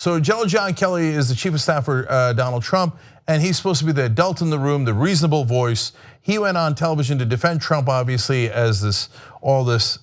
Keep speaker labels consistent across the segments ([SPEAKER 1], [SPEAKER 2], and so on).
[SPEAKER 1] So General John Kelly is the chief of staff for Donald Trump, and he's supposed to be the adult in the room, the reasonable voice. He went on television to defend Trump, obviously, as all this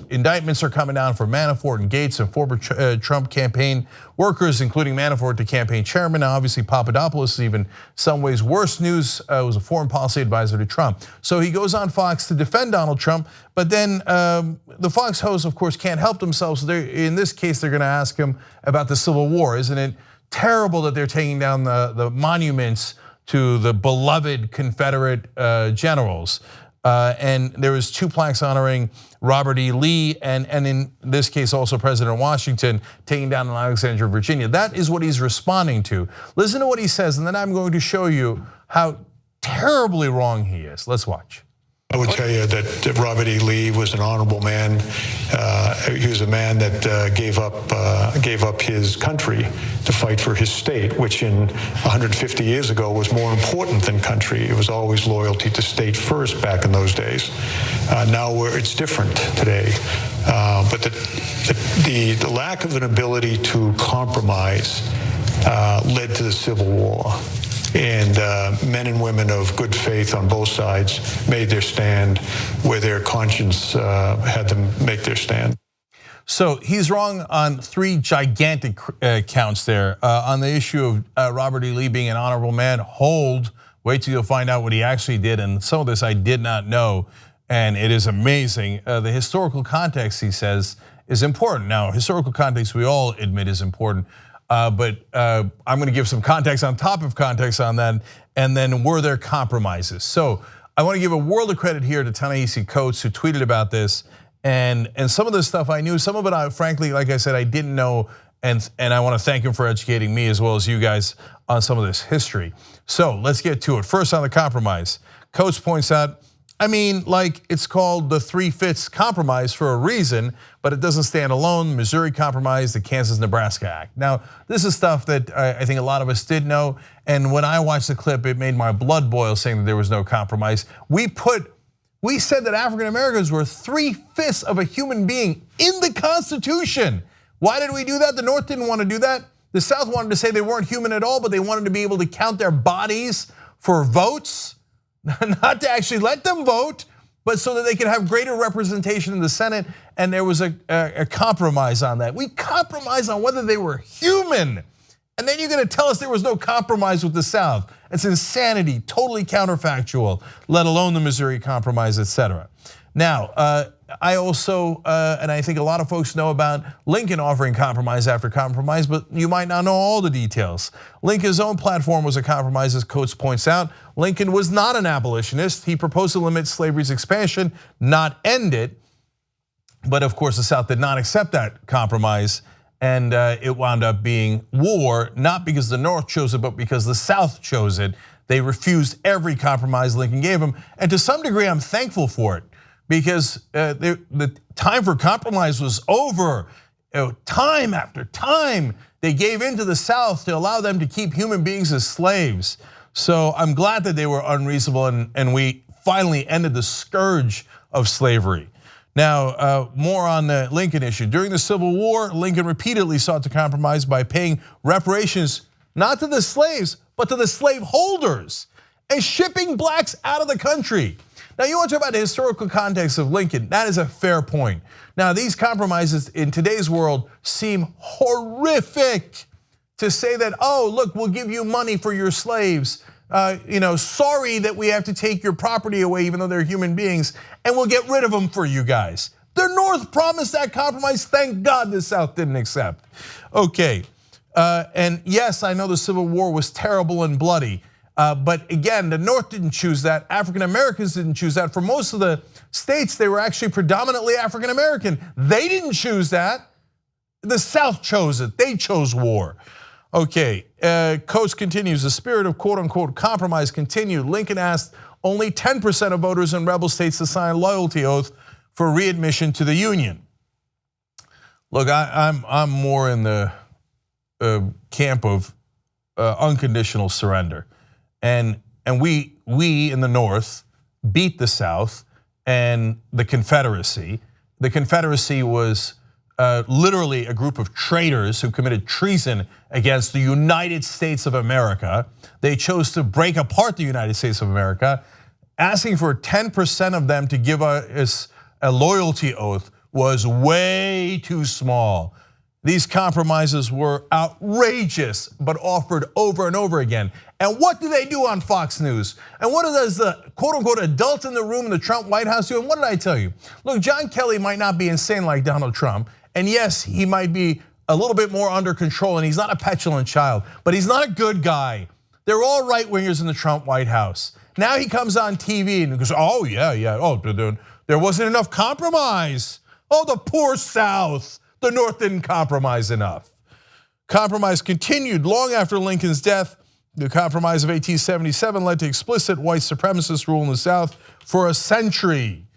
[SPEAKER 1] indictments are coming down for Manafort and Gates and former Trump campaign workers, including Manafort, the campaign chairman. Now, obviously, Papadopoulos is even some ways worse news. Was a foreign policy advisor to Trump. So he goes on Fox to defend Donald Trump, but then the Fox hosts, of course, can't help themselves. So in this case, they're going to ask him about the Civil War. Isn't it terrible that they're taking down the monuments to the beloved Confederate generals? And there was 2 plaques honoring Robert E. Lee and in this case also President Washington taking down in Alexandria, Virginia. That is what he's responding to. Listen to what he says, and then I'm going to show you how terribly wrong he is. Let's watch.
[SPEAKER 2] I would tell you that Robert E. Lee was an honorable man. He was a man that gave up his country to fight for his state, which in 150 years ago was more important than country. It was always loyalty to state first back in those days. Now it's different today. But the lack of an ability to compromise led to the Civil War. And men and women of good faith on both sides made their stand where their conscience had them make their stand.
[SPEAKER 1] So he's wrong on 3 gigantic counts there. On the issue of Robert E. Lee being an honorable man, wait till you'll find out what he actually did. And some of this I did not know, and it is amazing. The historical context, he says, is important. Now, historical context we all admit is important. But I'm going to give some context on top of context on that, and then were there compromises? So I want to give a world of credit here to ta-nehisi Coates, who tweeted about this, and some of this stuff I knew, some of it I frankly, like I said, I didn't know, and I want to thank him for educating me as well as you guys on some of this history. So let's get to it. First on the compromise, Coates points out, I mean, like it's called the 3/5 compromise for a reason, but it doesn't stand alone. The Missouri Compromise, the Kansas-Nebraska Act. Now, this is stuff that I think a lot of us did know, and when I watched the clip, it made my blood boil saying that there was no compromise. We said that African Americans were 3/5 of a human being in the Constitution. Why did we do that? The North didn't want to do that. The South wanted to say they weren't human at all, but they wanted to be able to count their bodies for votes. Not to actually let them vote, but so that they could have greater representation in the Senate, and there was a compromise on that. We compromised on whether they were human, and then you're gonna tell us there was no compromise with the South. It's insanity, totally counterfactual, let alone the Missouri Compromise, etc. Now, I also, and I think a lot of folks know about Lincoln offering compromise after compromise, but you might not know all the details. Lincoln's own platform was a compromise, as Coates points out. Lincoln was not an abolitionist. He proposed to limit slavery's expansion, not end it. But of course, the South did not accept that compromise, and it wound up being war, not because the North chose it, but because the South chose it. They refused every compromise Lincoln gave them, and to some degree, I'm thankful for it. Because the time for compromise was over. Time after time, they gave in to the South to allow them to keep human beings as slaves. So I'm glad that they were unreasonable and we finally ended the scourge of slavery. Now, more on the Lincoln issue. During the Civil War, Lincoln repeatedly sought to compromise by paying reparations, not to the slaves, but to the slave holders, and shipping blacks out of the country. Now, you want to talk about the historical context of Lincoln. That is a fair point. Now, these compromises in today's world seem horrific. To say that, oh, look, we'll give you money for your slaves. Sorry that we have to take your property away, even though they're human beings, and we'll get rid of them for you guys. The North promised that compromise. Thank God the South didn't accept. Okay, and yes, I know the Civil War was terrible and bloody. But again, the North didn't choose that. African Americans didn't choose that. For most of the states, they were actually predominantly African American. They didn't choose that. The South chose it. They chose war. Okay, Coates continues, the spirit of quote unquote compromise continued. Lincoln asked only 10% of voters in rebel states to sign a loyalty oath for readmission to the Union. Look, I'm more in the camp of unconditional surrender. And we in the North beat the South and the Confederacy. The Confederacy was literally a group of traitors who committed treason against the United States of America. They chose to break apart the United States of America. Asking for 10% of them to give us a loyalty oath was way too small. These compromises were outrageous, but offered over and over again. And what do they do on Fox News? And what does the quote unquote adult in the room in the Trump White House do? And what did I tell you? Look, John Kelly might not be insane like Donald Trump. And yes, he might be a little bit more under control, and he's not a petulant child, but he's not a good guy. They're all right-wingers in the Trump White House. Now he comes on TV and goes, oh yeah, oh, there wasn't enough compromise. Oh, the poor South, the North didn't compromise enough. Compromise continued long after Lincoln's death. The Compromise of 1877 led to explicit white supremacist rule in the South for a century.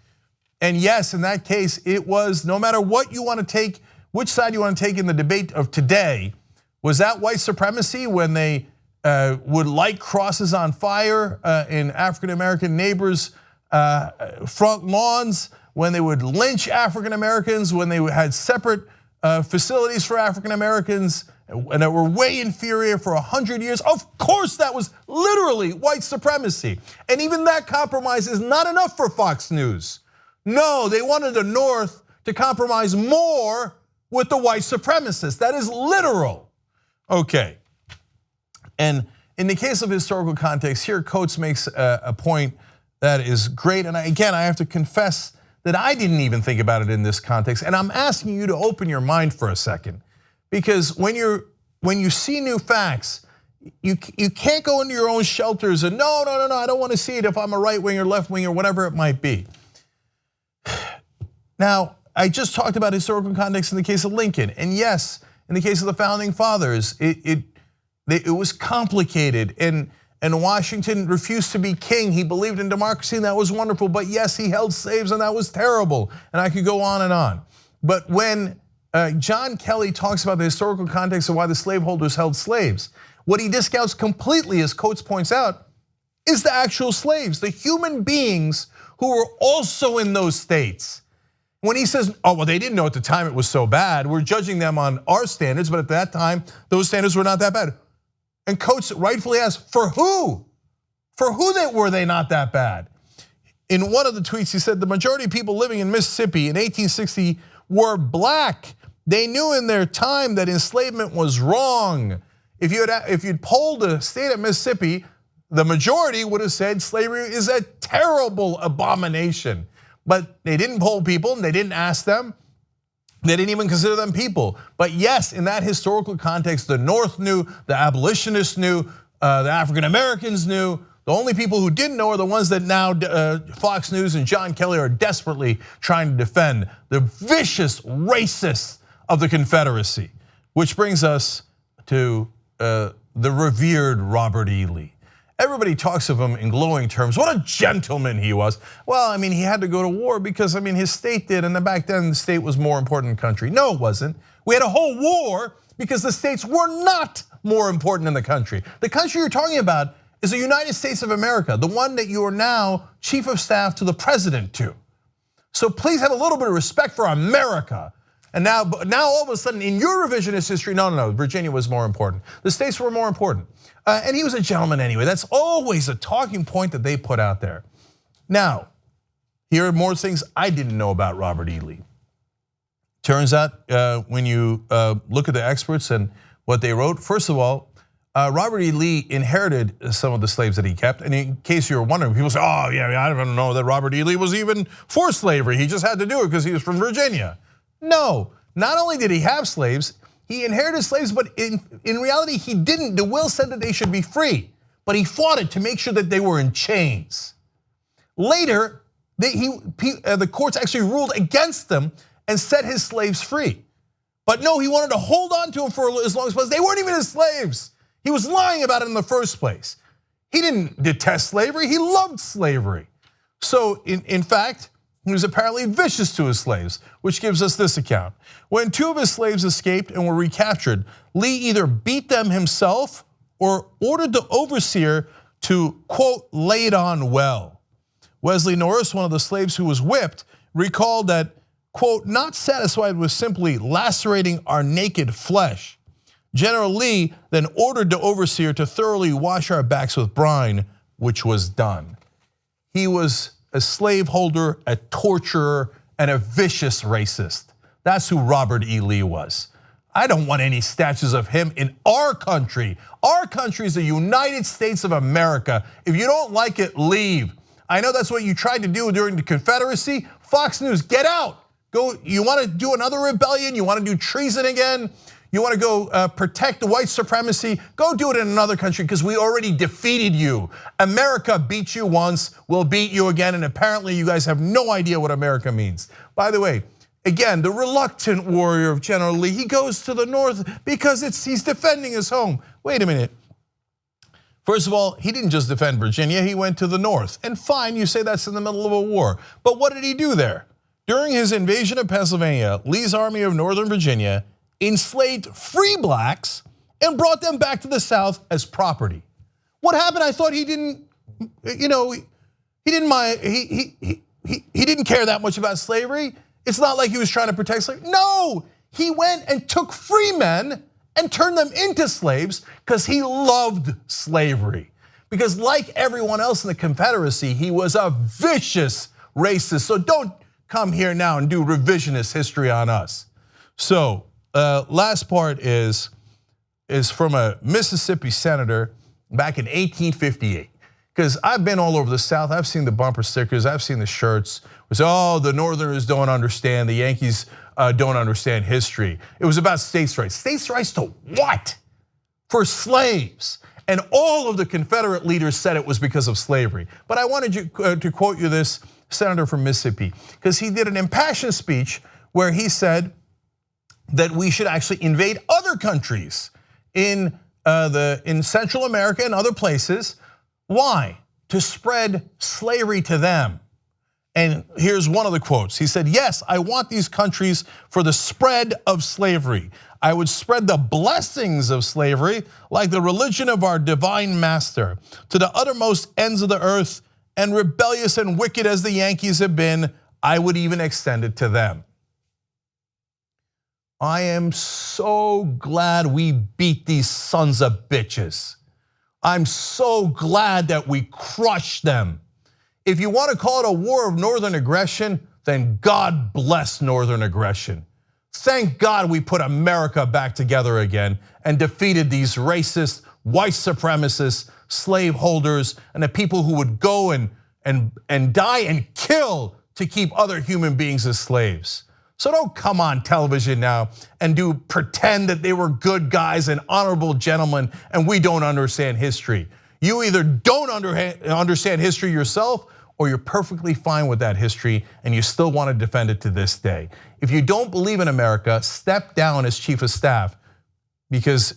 [SPEAKER 1] And yes, in that case, it was no matter what you want to take, which side you want to take in the debate of today, was that white supremacy when they would light crosses on fire in African-American neighbors' front lawns, when they would lynch African-Americans, when they had separate facilities for African-Americans, and that were way inferior for 100 years. Of course, that was literally white supremacy. And even that compromise is not enough for Fox News. No, they wanted the North to compromise more with the white supremacists. That is literal. Okay. And in the case of historical context, here Coates makes a point that is great. And again, I have to confess that I didn't even think about it in this context. And I'm asking you to open your mind for a second. Because when you see new facts, you can't go into your own shelters and no, I don't want to see it if I'm a right wing or left wing or whatever it might be. Now, I just talked about historical context in the case of Lincoln. And yes, in the case of the founding fathers, it was complicated, and Washington refused to be king. He believed in democracy, and that was wonderful. But yes, he held slaves, and that was terrible. And I could go on and on. But when John Kelly talks about the historical context of why the slaveholders held slaves, what he discounts completely, as Coates points out, is the actual slaves, the human beings who were also in those states. When he says, oh, well, they didn't know at the time it was so bad. We're judging them on our standards, but at that time, those standards were not that bad. And Coates rightfully asks, for who? For who were they not that bad? In one of the tweets, he said, the majority of people living in Mississippi in 1860 were black. They knew in their time that enslavement was wrong. If you'd polled the state of Mississippi, the majority would have said slavery is a terrible abomination. But they didn't poll people, and they didn't ask them. They didn't even consider them people. But yes, in that historical context, the North knew, the abolitionists knew, the African Americans knew. The only people who didn't know are the ones that now Fox News and John Kelly are desperately trying to defend, the vicious racists of the Confederacy. Which brings us to the revered Robert E. Lee. Everybody talks of him in glowing terms. What a gentleman he was. Well, I mean, he had to go to war because, I mean, his state did, and then back then the state was more important than the country. No, it wasn't. We had a whole war because the states were not more important than the country. The country you're talking about is the United States of America, the one that you are now chief of staff to the president to. So please have a little bit of respect for America. And now all of a sudden in your revisionist history, no, Virginia was more important. The states were more important. And he was a gentleman anyway. That's always a talking point that they put out there. Now, here are more things I didn't know about Robert E. Lee. Turns out when you look at the experts and what they wrote, first of all, Robert E. Lee inherited some of the slaves that he kept. And in case you were wondering, people say, oh yeah, I don't know that Robert E. Lee was even for slavery. He just had to do it because he was from Virginia. No, not only did he have slaves, he inherited slaves, but in reality, he didn't. The will said that they should be free, but he fought it to make sure that they were in chains. Later, the courts actually ruled against them and set his slaves free. But no, he wanted to hold on to them for as long as possible. They weren't even his slaves. He was lying about it in the first place. He didn't detest slavery, he loved slavery. So in fact, he was apparently vicious to his slaves, which gives us this account. When two of his slaves escaped and were recaptured, Lee either beat them himself or ordered the overseer to, quote, lay it on well. Wesley Norris, one of the slaves who was whipped, recalled that quote, not satisfied with simply lacerating our naked flesh, General Lee then ordered the overseer to thoroughly wash our backs with brine, which was done. He was a slaveholder, a torturer, and a vicious racist. That's who Robert E. Lee was. I don't want any statues of him in our country. Our country is the United States of America. If you don't like it, leave. I know that's what you tried to do during the Confederacy. Fox News, get out. Go. You want to do another rebellion? You want to do treason again? You want to go protect the white supremacy? Go do it in another country because we already defeated you. America beat you once, we'll beat you again, and apparently you guys have no idea what America means. By the way, again, the reluctant warrior of General Lee, he goes to the north because he's defending his home. Wait a minute. First of all, he didn't just defend Virginia, he went to the north. And fine, you say that's in the middle of a war. But what did he do there? During his invasion of Pennsylvania, Lee's army of Northern Virginia enslaved free blacks and brought them back to the South as property. What happened? I thought he didn't, he didn't mind, he didn't care that much about slavery. It's not like he was trying to protect slavery. No, he went and took free men and turned them into slaves because he loved slavery. Because like everyone else in the Confederacy, he was a vicious racist. So don't come here now and do revisionist history on us. So last part is from a Mississippi senator back in 1858. Because I've been all over the South, I've seen the bumper stickers, I've seen the shirts. It was, oh, the Northerners don't understand, the Yankees don't understand history. It was about states' rights. States' rights to what? For slaves. And all of the Confederate leaders said it was because of slavery. But I wanted to quote you this senator from Mississippi, because he did an impassioned speech where he said that we should actually invade other countries in Central America and other places. Why? To spread slavery to them. And here's one of the quotes. He said, yes, I want these countries for the spread of slavery. I would spread the blessings of slavery like the religion of our divine master to the uttermost ends of the earth, and rebellious and wicked as the Yankees have been, I would even extend it to them. I am so glad we beat these sons of bitches. I'm so glad that we crushed them. If you want to call it a war of northern aggression, then God bless northern aggression. Thank God we put America back together again and defeated these racist, white supremacists, slaveholders, and the people who would go and die and kill to keep other human beings as slaves. So don't come on television now and pretend that they were good guys and honorable gentlemen and we don't understand history. You either don't understand history yourself or you're perfectly fine with that history and you still want to defend it to this day. If you don't believe in America, step down as chief of staff because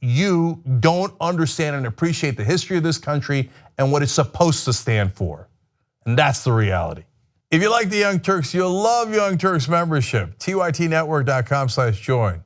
[SPEAKER 1] you don't understand and appreciate the history of this country and what it's supposed to stand for. And that's the reality. If you like the Young Turks, you'll love Young Turks membership. TYTnetwork.com/join.